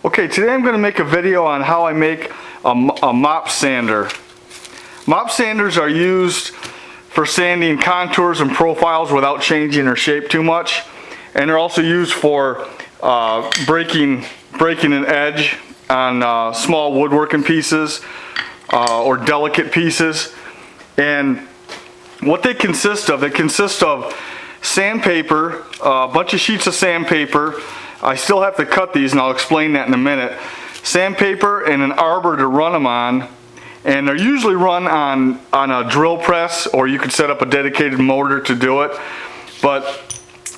Okay, today I'm going to make a video on how I make a mop sander. Mop sanders are used for sanding contours and profiles without changing their shape too much, and they're also used for breaking an edge on small woodworking pieces or delicate pieces. And what they consist of sandpaper, a bunch of sheets of sandpaper. I still have to cut these, and I'll explain that in a minute. Sandpaper and an arbor to run them on, and they're usually run on a drill press, or you could set up a dedicated motor to do it. But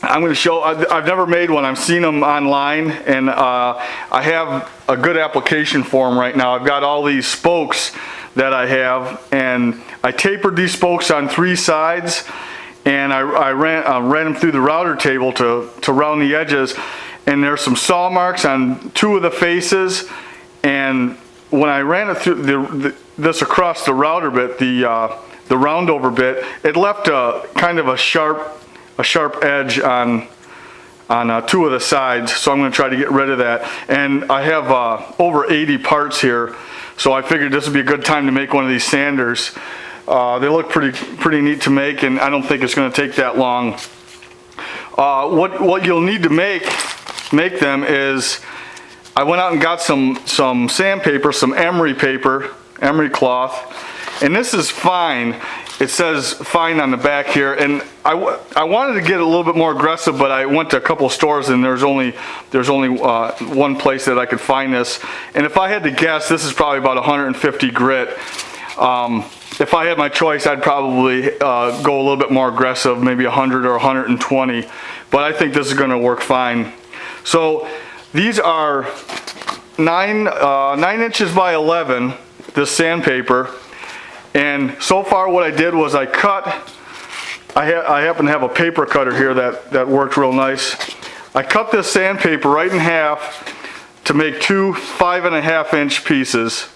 I'm going to show, I've never made one. I've seen them online, and I have a good application for them right now. I've got all these spokes that I have, and I tapered these spokes on 3 sides, and I ran them through the router table to round the edges. And there's some saw marks on 2 of the faces, and when I ran it through this across the router bit, the roundover bit, it left a kind of a sharp edge on 2 of the sides. So I'm going to try to get rid of that. And I have over 80 parts here, so I figured this would be a good time to make one of these sanders. They look pretty neat to make, and I don't think it's going to take that long. What you'll need to make them is, I went out and got some sandpaper, some emery paper, emery cloth, and this is fine. It says fine on the back here, and I wanted to get a little bit more aggressive, but I went to a couple stores and there's only one place that I could find this. And if I had to guess, this is probably about 150 grit. If I had my choice, I'd probably go a little bit more aggressive, maybe 100 or 120, but I think this is going to work fine. So these are 9 inches by 11, this sandpaper, and so far what I did was I happen to have a paper cutter here that worked real nice. I cut this sandpaper right in half to make 2 5.5 inch pieces,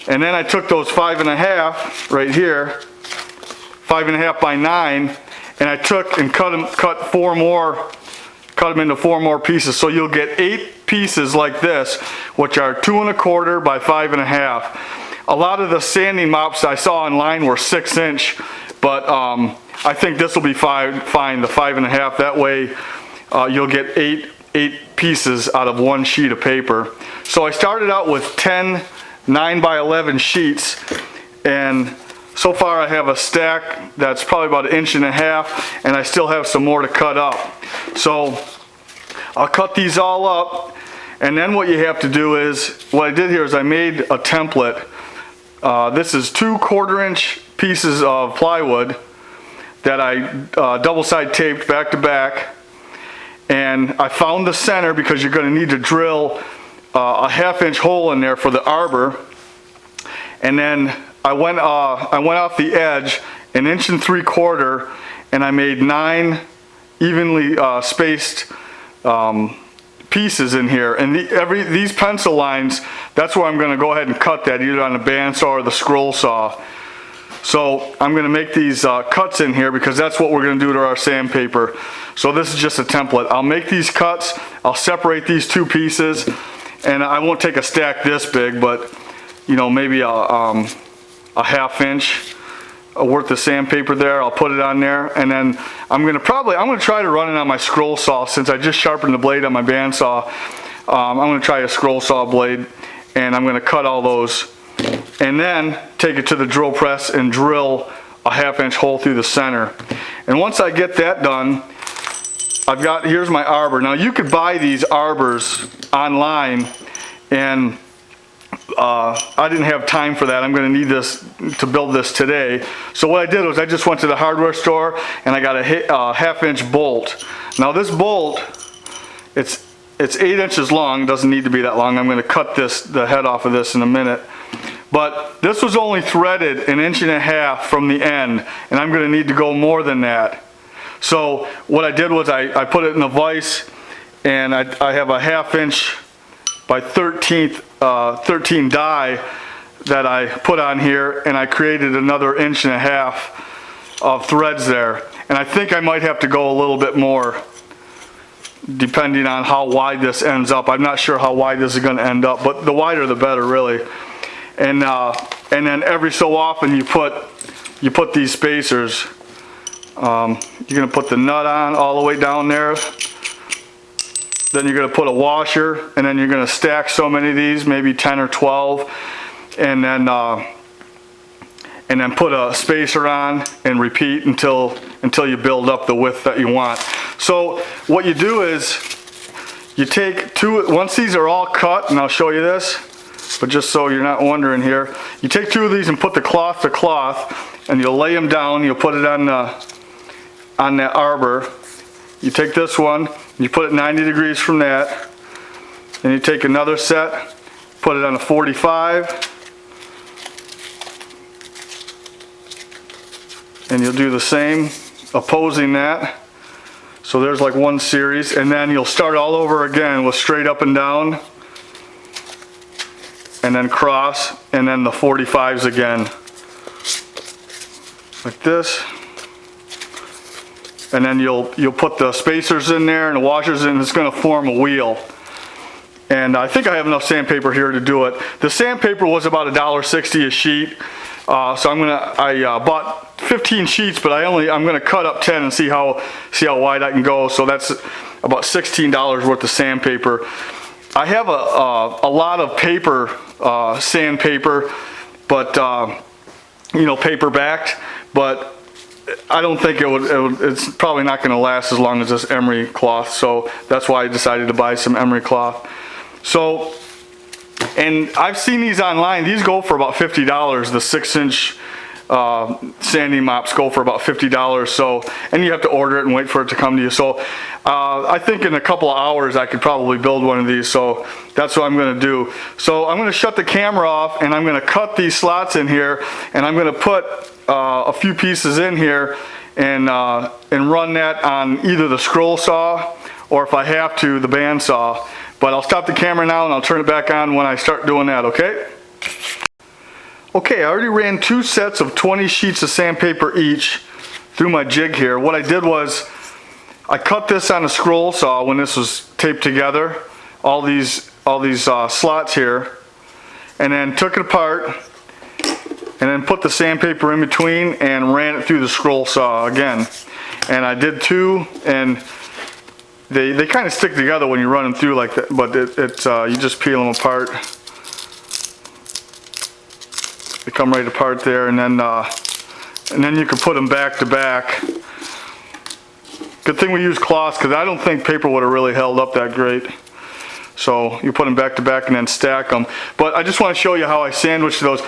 and then I took those 5.5 right here, 5.5 by 9, and I took and cut them into 4 more pieces, so you'll get 8 pieces like this, which are 2 1/4 by 5.5. A lot of the sanding mops I saw online were 6 inch, but I think this will be fine, the 5.5. That way you'll get 8 pieces out of 1 sheet of paper. So I started out with 10 9 by 11 sheets, and so far I have a stack that's probably about 1.5 inches, and I still have some more to cut up. So I'll cut these all up, and then what you have to do is, what I did here is I made a template. This is 2 1/4 inch pieces of plywood that I double side taped back to back, and I found the center because you're going to need to drill a 1/2 inch hole in there for the arbor. And then I went off the edge 1.75 inches, and I made 9 evenly spaced pieces in here. And these pencil lines, that's where I'm going to go ahead and cut that, either on the bandsaw or the scroll saw. So I'm going to make these cuts in here because that's what we're going to do to our sandpaper. So this is just a template. I'll make these cuts, I'll separate these 2 pieces, and I won't take a stack this big, but you know, maybe a 1/2 inch worth of sandpaper there. I'll put it on there, and then I'm gonna try to run it on my scroll saw, since I just sharpened the blade on my bandsaw. I'm gonna try a scroll saw blade, and I'm gonna cut all those, and then take it to the drill press and drill a 1/2 inch hole through the center. And once I get that done, here's my arbor. Now you could buy these arbors online, and I didn't have time for that. I'm going to need this to build this today. So what I did was I just went to the hardware store and I got a 1/2 inch bolt. Now this bolt, it's 8 inches long. Doesn't need to be that long. I'm going to cut the head off of this in a minute. But this was only threaded 1.5 inches from the end, and I'm going to need to go more than that. So what I did was I put it in a vise, and I have a 1/2 inch by 13 die that I put on here, and I created another 1.5 inches of threads there. And I think I might have to go a little bit more. depending on how wide this ends up. I'm not sure how wide this is going to end up, but the wider the better, really. And then every so often you put these spacers. You're going to put the nut on all the way down there. Then you're going to put a washer, and then you're going to stack so many of these, maybe 10 or 12, and then put a spacer on and repeat until you build up the width that you want. So what you do is you take two, once these are all cut, and I'll show you this, but just so you're not wondering here, you take two of these and put the cloth to cloth, and you'll lay them down, you'll put it on that arbor. You take this one, you put it 90 degrees from that, and you take another set, put it on a 45, and you'll do the same, opposing that. So there's like one series, and then you'll start all over again with straight up and down, and then cross, and then the 45s again, like this. And then you'll put the spacers in there and the washers in, and it's going to form a wheel. And I think I have enough sandpaper here to do it. The sandpaper was about $1.60 a sheet, so I bought 15 sheets, but I'm going to cut up 10 and see how wide I can go. So that's about $16 worth of sandpaper. I have a lot of paper, sandpaper, but paper backed, but I don't think it's probably not going to last as long as this emery cloth, so that's why I decided to buy some emery cloth. So, and I've seen these online. These go for about $50. The 6-inch sanding mops go for about $50. So, and you have to order it and wait for it to come to you. So, I think in a couple of hours I could probably build one of these. So that's what I'm going to do. So I'm going to shut the camera off, and I'm going to cut these slots in here, and I'm going to put a few pieces in here and run that on either the scroll saw or, if I have to, the bandsaw. But I'll stop the camera now and I'll turn it back on when I start doing that, okay? Okay, I already ran 2 sets of 20 sheets of sandpaper each through my jig here. What I did was I cut this on a scroll saw when this was taped together, all these slots here, and then took it apart, and then put the sandpaper in between and ran it through the scroll saw again. And I did 2, and they kind of stick together when you run them through like that, but you just peel them apart. They come right apart there, and then you can put them back to back. Good thing we use cloths, because I don't think paper would have really held up that great. So you put them back to back and then stack them. But I just want to show you how I sandwich those.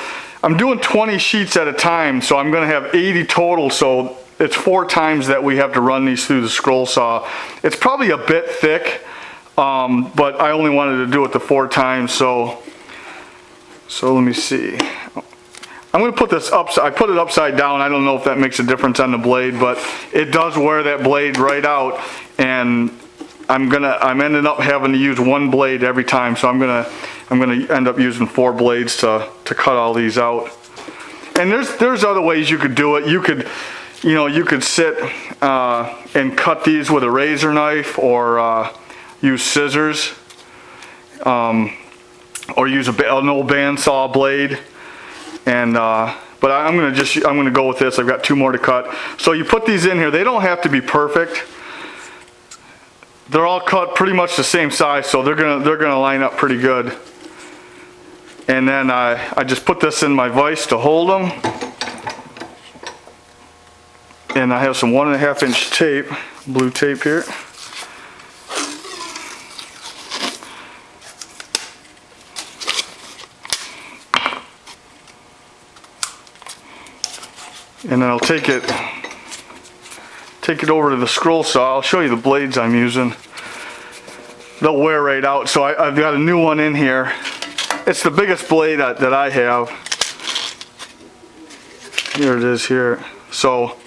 I'm doing 20 sheets at a time, so I'm going to have 80 total, so it's 4 times that we have to run these through the scroll saw. It's probably a bit thick, but I only wanted to do it the 4 times, so let me see. I'm going to put this upside, I put it upside down. I don't know if that makes a difference on the blade, but it does wear that blade right out, and I'm ending up having to use 1 blade every time, so I'm gonna end up using 4 blades to cut all these out. And there's other ways you could do it. You could sit and cut these with a razor knife, or use scissors, or use an old bandsaw blade. And but I'm gonna go with this. I've got 2 more to cut. So you put these in here. They don't have to be perfect. They're all cut pretty much the same size, so they're gonna line up pretty good. And then I just put this in my vise to hold them. And I have some 1.5 inch tape, blue tape here. And then I'll take it over to the scroll saw. I'll show you the blades I'm using. They'll wear right out. So I've got a new one in here. It's the biggest blade that I have. Here it is here. So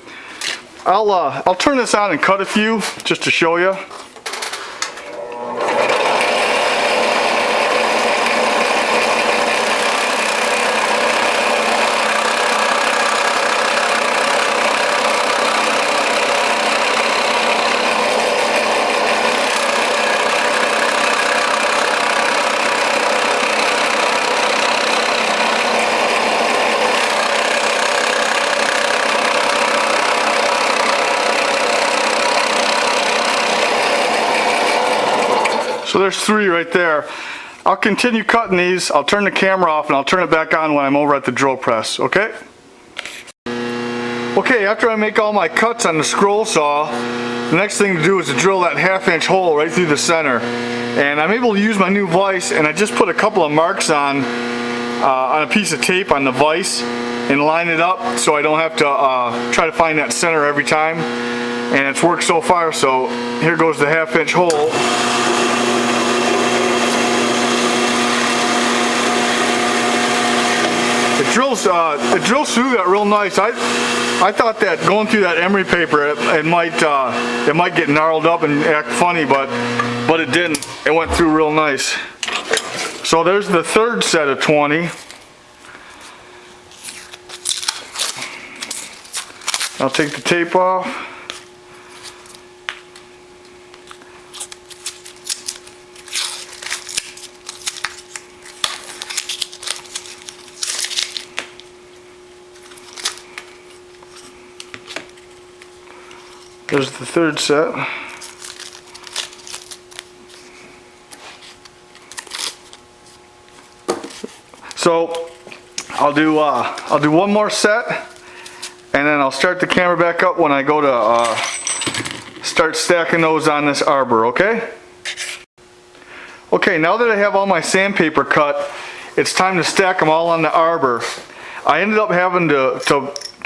I'll turn this on and cut a few just to show you. So there's 3 right there. I'll continue cutting these. I'll turn the camera off and I'll turn it back on when I'm over at the drill press, okay? Okay, after I make all my cuts on the scroll saw, the next thing to do is to drill that 1/2-inch hole right through the center. And I'm able to use my new vise, and I just put a couple of marks on a piece of tape on the vise and line it up so I don't have to try to find that center every time. And it's worked so far, so here goes the 1/2-inch hole. It drills through that real nice. I thought that going through that emery paper it might get gnarled up and act funny, but it didn't. It went through real nice. So there's the 3rd set of 20. I'll take the tape off. There's the 3rd set. So I'll do one more set, and then I'll start the camera back up when I go to start stacking those on this arbor, okay? Okay, now that I have all my sandpaper cut, it's time to stack them all on the arbor. I ended up having to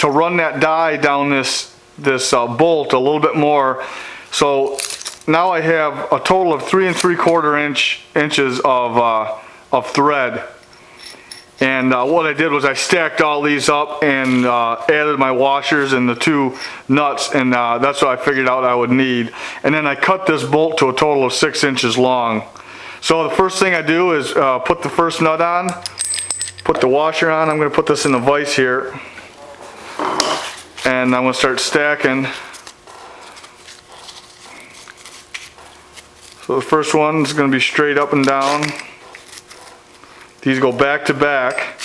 run that die down this bolt a little bit more, so now I have a total of 3 3/4 inches of thread. And what I did was I stacked all these up and added my washers and the 2 nuts, and that's what I figured out I would need. And then I cut this bolt to a total of 6 inches long. So the first thing I do is put the first nut on, put the washer on. I'm going to put this in the vise here, and I'm going to start stacking. So the first one is going to be straight up and down. These go back to back.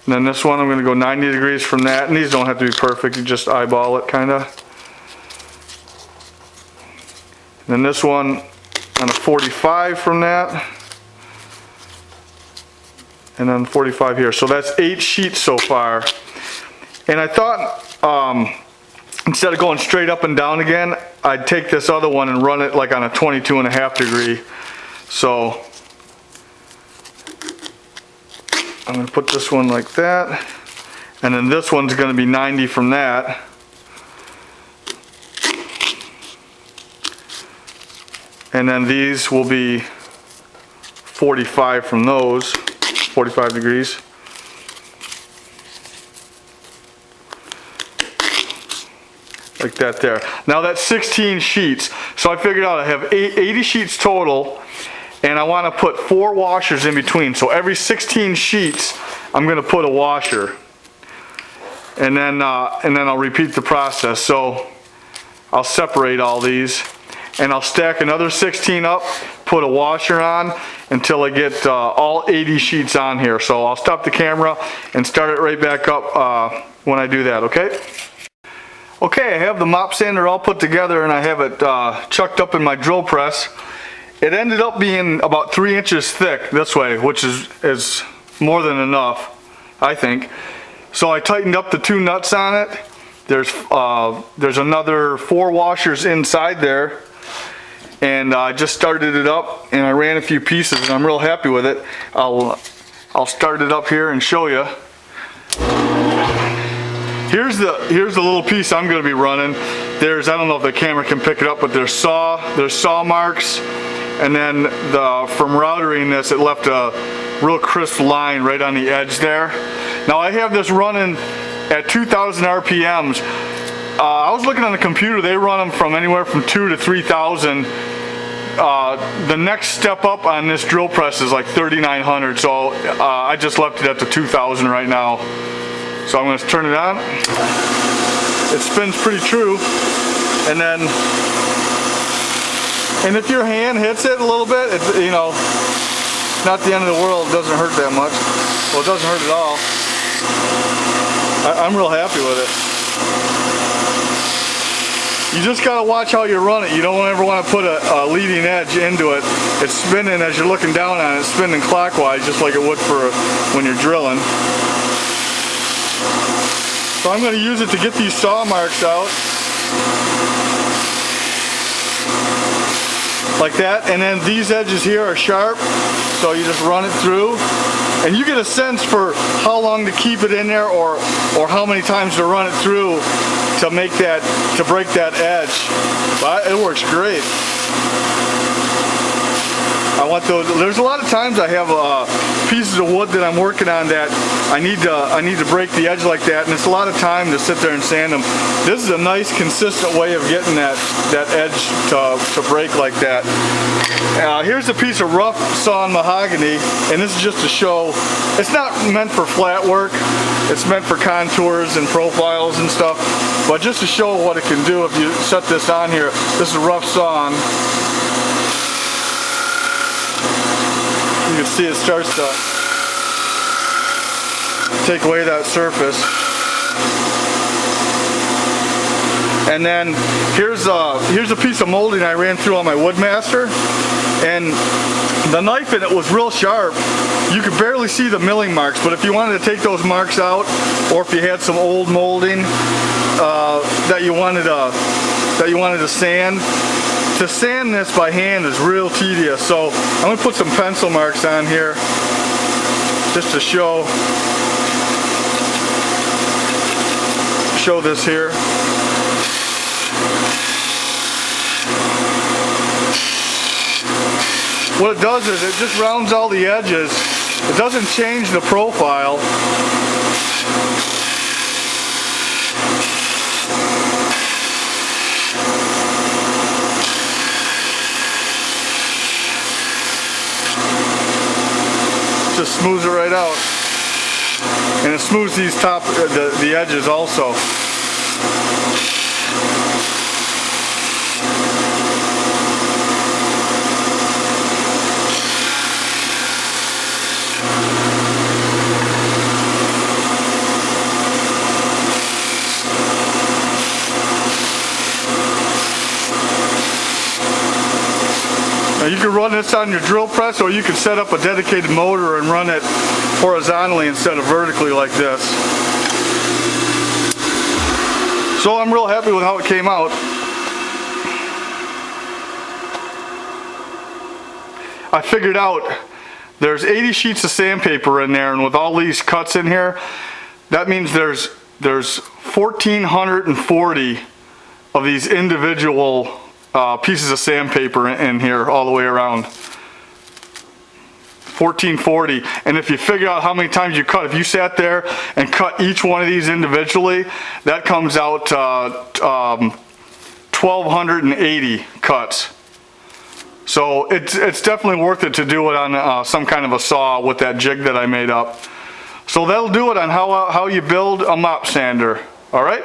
And then this one I'm going to go 90 degrees from that. And these don't have to be perfect, you just eyeball it kind of. And then this one on a 45 from that. And then 45 here. So that's 8 sheets so far. And I thought instead of going straight up and down again, I'd take this other one and run it like on a 22.5 degree. So I'm going to put this one like that, and then this one's going to be 90 from that. And then these will be 45 from those, 45 degrees. Like that there. Now that's 16 sheets, so I figured out I have 80 sheets total. And I want to put 4 washers in between. So every 16 sheets, I'm going to put a washer. And then I'll repeat the process. So I'll separate all these, and I'll stack another 16 up, put a washer on until I get all 80 sheets on here. So I'll stop the camera and start it right back up when I do that, okay? Okay, I have the mop sander all put together, and I have it chucked up in my drill press. It ended up being about 3 inches thick this way, which is more than enough, I think. So I tightened up the 2 nuts on it. There's another 4 washers inside there, and I just started it up and I ran a few pieces, and I'm real happy with it. I'll start it up here and show you. Here's the little piece I'm going to be running. I don't know if the camera can pick it up, but there's saw marks. And then from routering this, it left a real crisp line right on the edge there. Now I have this running at 2,000 RPMs. I was looking on the computer, they run them from anywhere from 2 to 3,000. The next step up on this drill press is like 3,900, so I just left it at the 2,000 right now. So I'm going to turn it on. It spins pretty true, and then. And if your hand hits it a little bit, it's, you know, not the end of the world. It doesn't hurt that much. Well, it doesn't hurt at all. I'm real happy with it. You just gotta watch how you run it. You don't ever want to put a leading edge into it. It's spinning as you're looking down on it, it's spinning clockwise just like it would for when you're drilling. So I'm going to use it to get these saw marks out. Like that, and then these edges here are sharp, so you just run it through. And you get a sense for how long to keep it in there or how many times to run it through to make that, to break that edge. But it works great. I want those. There's a lot of times I have pieces of wood that I'm working on that I need to break the edge like that, and it's a lot of time to sit there and sand them. This is a nice consistent way of getting that edge to break like that. Here's a piece of rough sawn mahogany, and this is just to show it's not meant for flat work. It's meant for contours and profiles and stuff, but just to show what it can do if you set this on here. This is rough sawn. You can see it starts to take away that surface. And then here's a piece of molding I ran through on my Woodmaster, and the knife in it was real sharp. You could barely see the milling marks, but if you wanted to take those marks out, or if you had some old molding that you wanted to sand, to sand this by hand is real tedious. So I'm going to put some pencil marks on here just to show this here. What it does is it just rounds all the edges. It doesn't change the profile. Just smooths it right out, and it smooths these the edges also. Now you can run this on your drill press, or you can set up a dedicated motor and run it horizontally instead of vertically like this. So I'm real happy with how it came out. I figured out there's 80 sheets of sandpaper in there, and with all these cuts in here, that means there's 1,440 of these individual pieces of sandpaper in here all the way around. 1,440, and if you figure out how many times you cut, if you sat there and cut each one of these individually, that comes out 1,280 cuts. So it's definitely worth it to do it on some kind of a saw with that jig that I made up. So that'll do it on how you build a mop sander. All right.